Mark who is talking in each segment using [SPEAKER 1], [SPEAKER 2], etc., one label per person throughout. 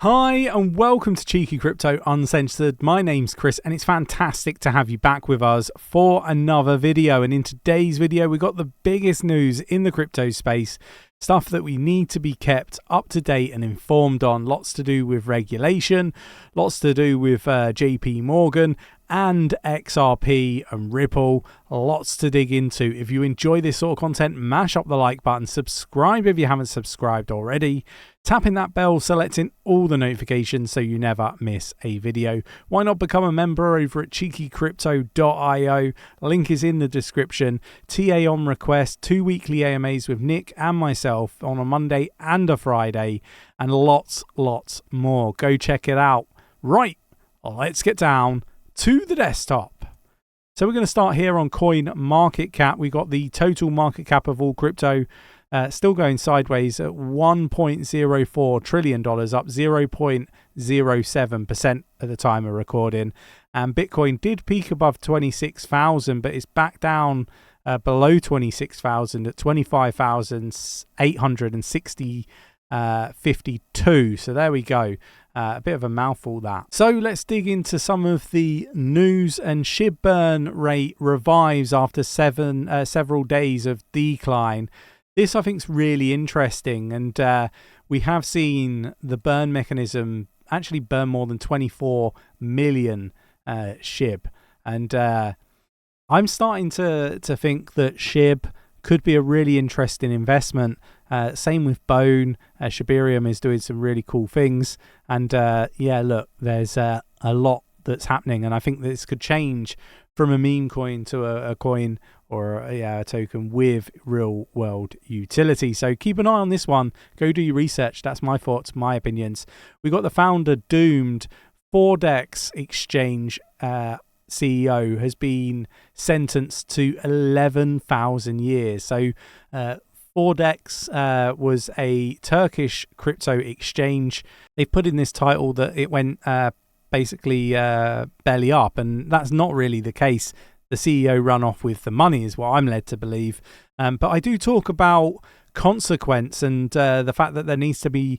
[SPEAKER 1] Hi and welcome to Cheeky Crypto Uncensored. My name's Chris and it's fantastic to have you back with us for another video. And in today's video we got the biggest news in the crypto space, stuff that we need to be kept up to date and informed on. Lots to do with regulation, lots to do with JP Morgan and XRP and Ripple. Lots to dig into. If you enjoy this sort of content, mash up the like button, subscribe if you haven't subscribed already, tapping that bell, selecting all the notifications so you never miss a video. Why not become a member over at 𝗕𝗘𝗪𝗏𝗀𝗏𝗏. Link is in the description. TA on request, 2 weekly AMAs with Nick and myself on a Monday and a Friday, and lots more. Go check it out. Right, let's get down to the desktop. So we're going to start here on CoinMarketCap. We got the total market cap of all crypto still going sideways at $1.04 trillion, up 0.07% at the time of recording. And Bitcoin did peak above 26,000, but it's back down below 26,000 at 25,860.52. So there we go. A bit of a mouthful that. So let's dig into some of the news. And SHIB burn rate revives after several days of decline. This I think is really interesting, and we have seen the burn mechanism actually burn more than 24 million SHIB, and I'm starting to think that SHIB could be a really interesting investment. Same with Bone. Shibarium is doing some really cool things, and yeah, look, there's a lot that's happening, and I think this could change from a meme coin to a coin or a token with real world utility. So keep an eye on this one. Go do your research. That's my thoughts, my opinions. We got the founder doomed. Fourdecks Exchange CEO has been sentenced to 11,000 years. So Fourdecks was a Turkish crypto exchange. They put in this title that it went basically belly up, and that's not really the case. The CEO ran off with the money is what I'm led to believe. But I do talk about consequence and the fact that there needs to be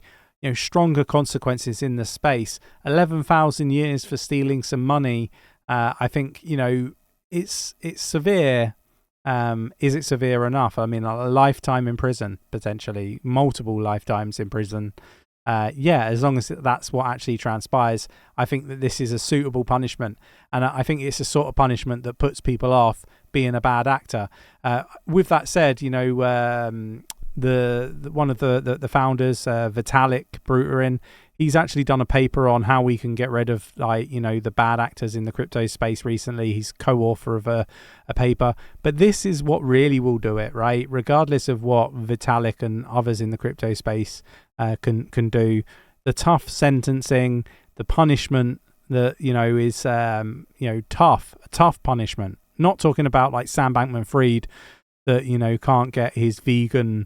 [SPEAKER 1] stronger consequences in the space. 11,000 years for stealing some money. I think it's severe. Is it severe enough? I mean, a lifetime in prison, potentially multiple lifetimes in prison. Yeah, as long as that's what actually transpires, I think that this is a suitable punishment. And I think it's a sort of punishment that puts people off being a bad actor. With that said, one of the founders, Vitalik Buterin, he's actually done a paper on how we can get rid of the bad actors in the crypto space recently. He's co-author of a paper. But this is what really will do it, right? Regardless of what Vitalik and others in the crypto space can do, the tough sentencing, the punishment that is tough punishment. Not talking about like Sam Bankman-Fried that can't get his vegan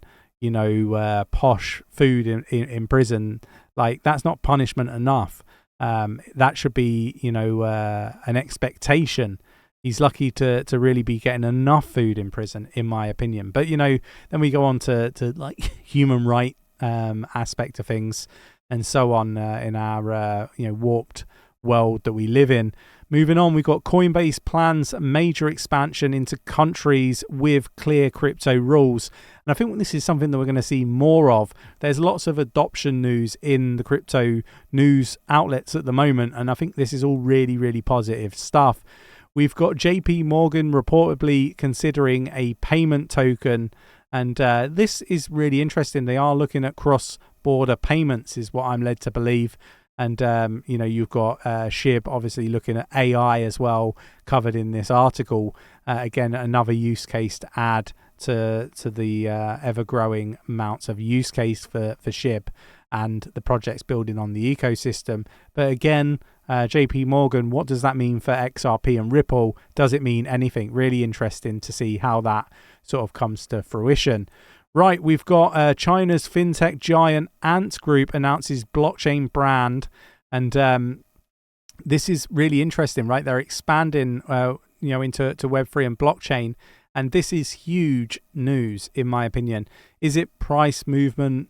[SPEAKER 1] posh food in prison. Like, that's not punishment enough. That should be an expectation. He's lucky to really be getting enough food in prison, in my opinion. But then we go on to like human right aspect of things and so on in our warped world that we live in. Moving on, we've got Coinbase plans major expansion into countries with clear crypto rules. And I think this is something that we're going to see more of. There's lots of adoption news in the crypto news outlets at the moment, and I think this is all really, really positive stuff. We've got JP Morgan reportedly considering a payment token, and this is really interesting. They are looking at cross-border payments, is what I'm led to believe. And, you've got SHIB obviously looking at AI as well, covered in this article. Again, another use case to add to the ever-growing amounts of use case for SHIB and the projects building on the ecosystem. But again, JP Morgan, what does that mean for XRP and Ripple? Does it mean anything? Really interesting to see how that sort of comes to fruition. Right, we've got China's fintech giant Ant Group announces blockchain brand, and this is really interesting, right? They're expanding, into Web3 and blockchain, and this is huge news, in my opinion. Is it price movement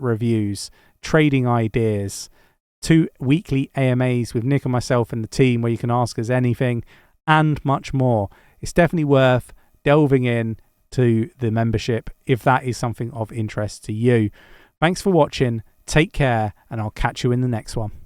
[SPEAKER 1] asset reviews, trading ideas, 2 weekly AMAs with Nick and myself and the team where you can ask us anything, and much more. It's definitely worth delving in to the membership if that is something of interest to you. Thanks for watching, take care, and I'll catch you in the next one.